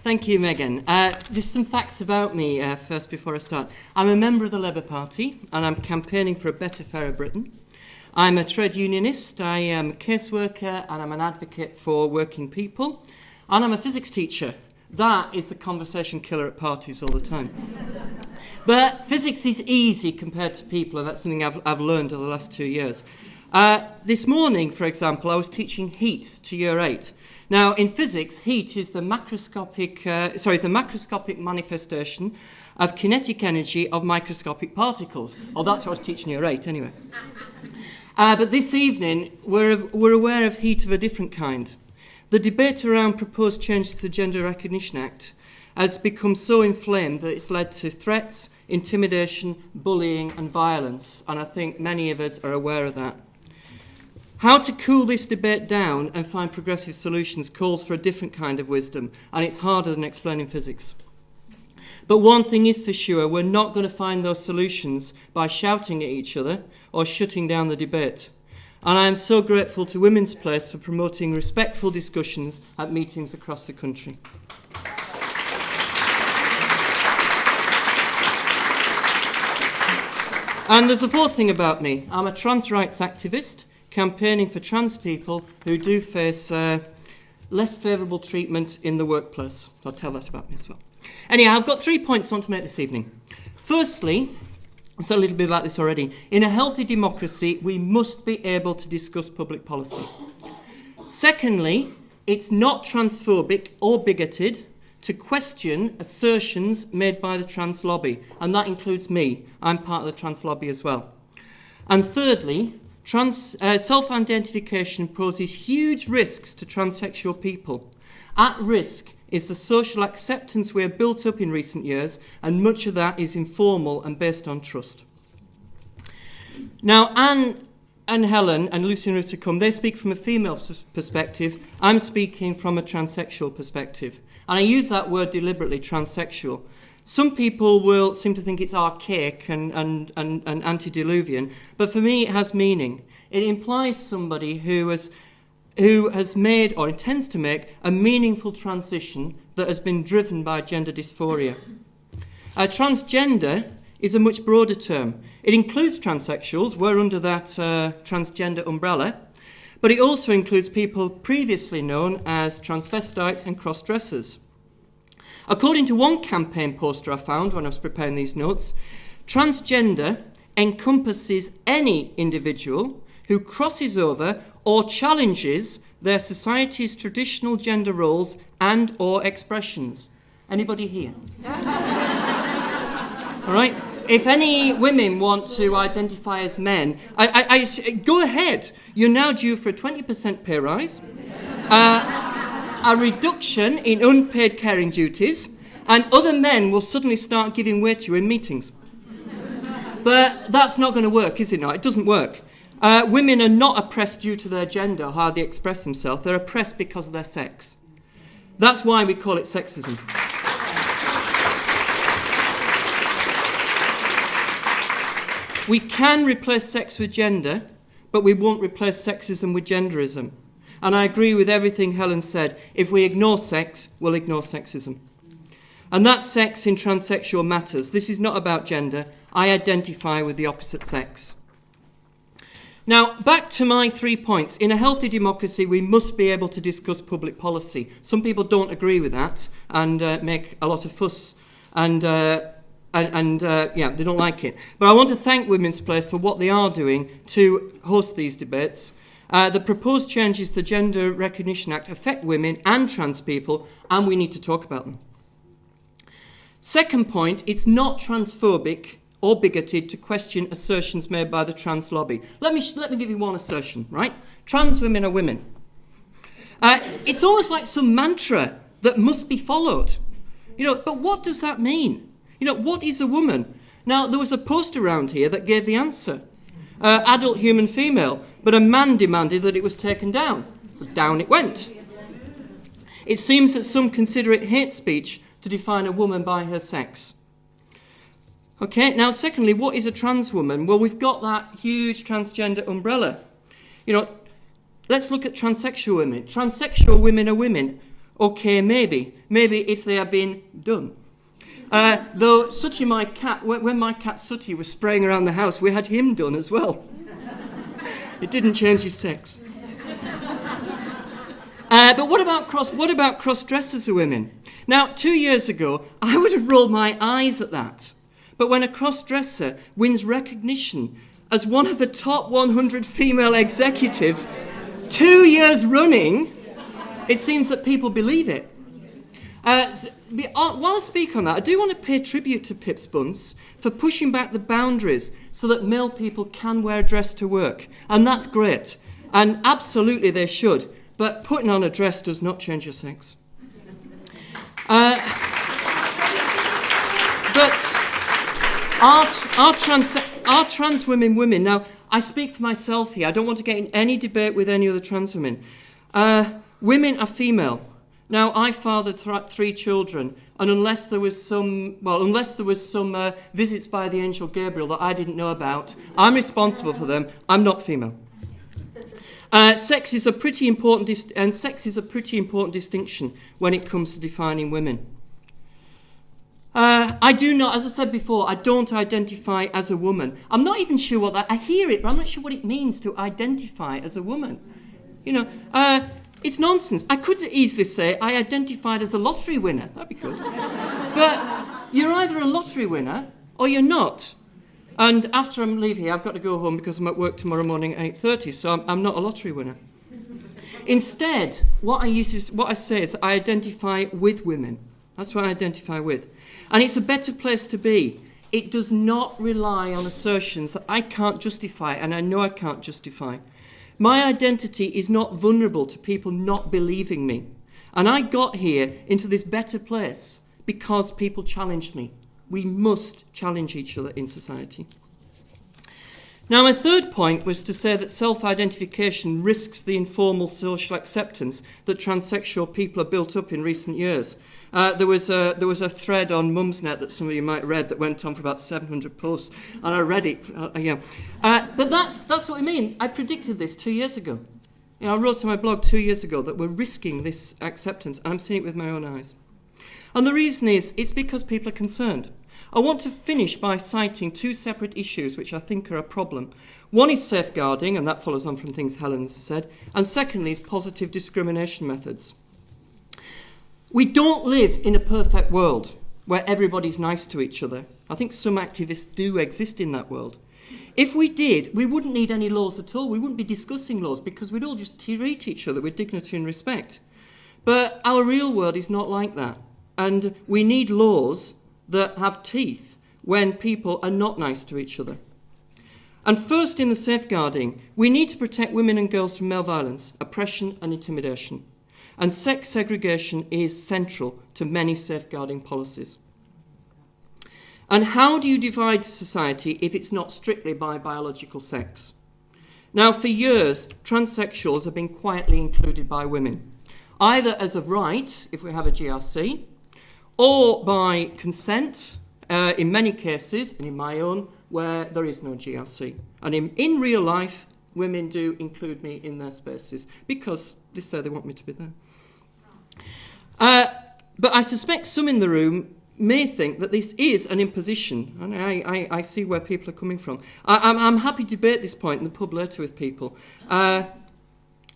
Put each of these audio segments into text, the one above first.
Thank you, Megan. Just some facts about me first before I start. I'm a member of the Labour Party and I'm campaigning for a better, fairer Britain. I'm a trade unionist, I am a caseworker and I'm an advocate for working people. And I'm a physics teacher. That is the conversation killer at parties all the time. But physics is easy compared to people, and that's something I've learned over the last 2 years. This morning, for example, I was teaching heat to Year 8. Now, in physics, heat is the macroscopic manifestation of kinetic energy of microscopic particles. Oh, that's what I was teaching Year 8, anyway. But this evening, we're aware of heat of a different kind. The debate around proposed changes to the Gender Recognition Act has become so inflamed that it's led to threats, intimidation, bullying and violence, and I think many of us are aware of that. How to cool this debate down and find progressive solutions calls for a different kind of wisdom, and it's harder than explaining physics. But one thing is for sure, we're not going to find those solutions by shouting at each other or shutting down the debate. And I am so grateful to Women's Place for promoting respectful discussions at meetings across the country. And there's a fourth thing about me. I'm a trans rights activist, campaigning for trans people who do face less favourable treatment in the workplace. I'll tell that about me as well. Anyhow, I've got 3 points I want to make this evening. Firstly, I've said a little bit about this already. In a healthy democracy, we must be able to discuss public policy. Secondly, it's not transphobic or bigoted to question assertions made by the trans lobby, and that includes me. I'm part of the trans lobby as well. And thirdly, self-identification poses huge risks to transsexual people. At risk is the social acceptance we have built up in recent years, and much of that is informal and based on trust. Now, Anne and Helen and Lucy and Ruth to come, they speak from a female perspective. I'm speaking from a transsexual perspective. And I use that word deliberately, transsexual. Some people will seem to think it's archaic and antediluvian, but for me it has meaning. It implies somebody who has made or intends to make a meaningful transition that has been driven by gender dysphoria. Transgender is a much broader term. It includes transsexuals, we're under that transgender umbrella, but it also includes people previously known as transvestites and cross-dressers. According to one campaign poster I found when I was preparing these notes, transgender encompasses any individual who crosses over or challenges their society's traditional gender roles and or expressions. Anybody here? All right. If any women want to identify as men, I go ahead. You're now due for a 20% pay rise, a reduction in unpaid caring duties, and other men will suddenly start giving way to you in meetings. But that's not going to work, is it not? It doesn't work. Women are not oppressed due to their gender or how they express themselves. They're oppressed because of their sex. That's why we call it sexism. We can replace sex with gender, but we won't replace sexism with genderism. And I agree with everything Helen said. If we ignore sex, we'll ignore sexism. And that sex in transsexual matters. This is not about gender. I identify with the opposite sex. Now, back to my 3 points. In a healthy democracy, we must be able to discuss public policy. Some people don't agree with that and make a lot of fuss and they don't like it. But I want to thank Women's Place for what they are doing to host these debates. The proposed changes to the Gender Recognition Act affect women and trans people, and we need to talk about them. Second point, it's not transphobic or bigoted to question assertions made by the trans lobby. Let me give you one assertion, right? Trans women are women. It's almost like some mantra that must be followed. But what does that mean? What is a woman? Now, there was a post around here that gave the answer. Adult human female, but a man demanded that it was taken down. So down it went. It seems that some consider it hate speech to define a woman by her sex. Okay, now secondly, what is a trans woman? Well, we've got that huge transgender umbrella. Let's look at transsexual women. Transsexual women are women. Okay, maybe if they are being done. Though Sooty, my cat, when my cat Sooty was spraying around the house, we had him done as well. It didn't change his sex. But what about cross-dressers of women? Now, 2 years ago, I would have rolled my eyes at that. But when a cross-dresser wins recognition as one of the top 100 female executives 2 years running, it seems that people believe it. While I speak on that, I do want to pay tribute to Pip's Bunce for pushing back the boundaries so that male people can wear a dress to work. And that's great. And absolutely they should. But putting on a dress does not change your sex. But are trans women? Now, I speak for myself here. I don't want to get in any debate with any other trans women. Women are female. Now, I fathered 3 children, and unless there was some visits by the angel Gabriel that I didn't know about, I'm responsible for them. I'm not female. Sex is a pretty important distinction when it comes to defining women. I do not, as I said before, I don't identify as a woman. I'm not even sure what that. I hear it, but I'm not sure what it means to identify as a woman. It's nonsense. I could easily say I identified as a lottery winner. That'd be good. But you're either a lottery winner or you're not. And after I leave here, I've got to go home because I'm at work tomorrow morning at 8:30, so I'm not a lottery winner. Instead, what I say is that I identify with women. That's what I identify with. And it's a better place to be. It does not rely on assertions that I can't justify, and I know I can't justify. My identity is not vulnerable to people not believing me. And I got here into this better place because people challenged me. We must challenge each other in society. Now, my third point was to say that self-identification risks the informal social acceptance that transsexual people have built up in recent years. There was a thread on Mumsnet that some of you might have read that went on for about 700 posts, and I read it. But that's what I mean. I predicted this 2 years ago. I wrote on my blog 2 years ago that we're risking this acceptance, and I'm seeing it with my own eyes. And the reason is, it's because people are concerned. I want to finish by citing 2 separate issues which I think are a problem. One is safeguarding, and that follows on from things Helen said, and secondly is positive discrimination methods. We don't live in a perfect world where everybody's nice to each other. I think some activists do exist in that world. If we did, we wouldn't need any laws at all. We wouldn't be discussing laws because we'd all just treat each other with dignity and respect. But our real world is not like that. And we need laws that have teeth when people are not nice to each other. And first, in the safeguarding, we need to protect women and girls from male violence, oppression and intimidation. And sex segregation is central to many safeguarding policies. And how do you divide society if it's not strictly by biological sex? Now, for years, transsexuals have been quietly included by women, either as of right, if we have a GRC, or by consent, in many cases, and in my own, where there is no GRC. And in real life, women do include me in their spaces because they say they want me to be there. But I suspect some in the room may think that this is an imposition, and I see where people are coming from. I'm happy to debate this point in the pub later with people.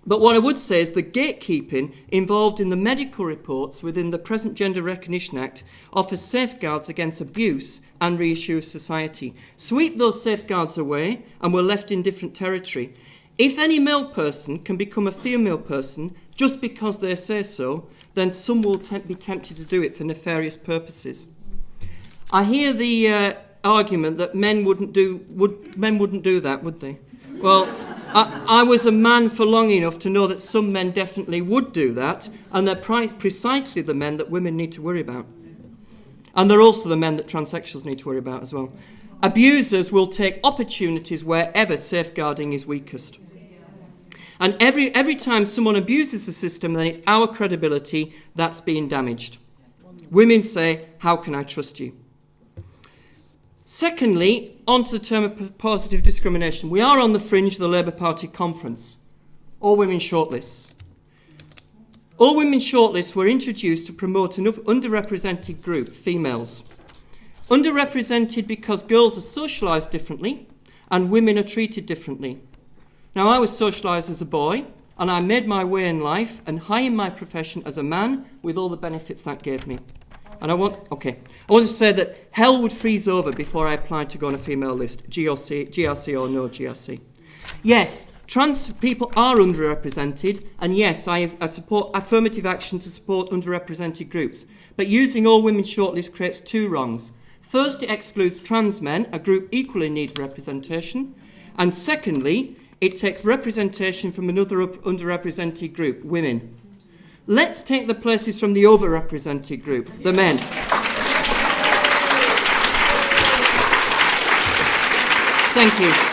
But what I would say is the gatekeeping involved in the medical reports within the present Gender Recognition Act offers safeguards against abuse and reassures society. Sweep those safeguards away and we're left in different territory. If any male person can become a female person just because they say so, then some will be tempted to do it for nefarious purposes. I hear the argument that men wouldn't do that, would they? Well, I was a man for long enough to know that some men definitely would do that, and they're precisely the men that women need to worry about. And they're also the men that transsexuals need to worry about as well. Abusers will take opportunities wherever safeguarding is weakest. And every time someone abuses the system, then it's our credibility that's being damaged. Women say, how can I trust you? Secondly, on to the term of positive discrimination. We are on the fringe of the Labour Party conference. All women shortlists. All women shortlists were introduced to promote an underrepresented group, females. Underrepresented because girls are socialised differently and women are treated differently. Now, I was socialised as a boy, and I made my way in life and high in my profession as a man with all the benefits that gave me. And I want to say that hell would freeze over before I applied to go on a female list, GRC or no GRC. Yes, trans people are underrepresented, and yes, I support affirmative action to support underrepresented groups. But using all women shortlist creates two wrongs. First, it excludes trans men, a group equally in need of representation. And secondly, it takes representation from another underrepresented group, women. Let's take the places from the overrepresented group, the men. Thank you.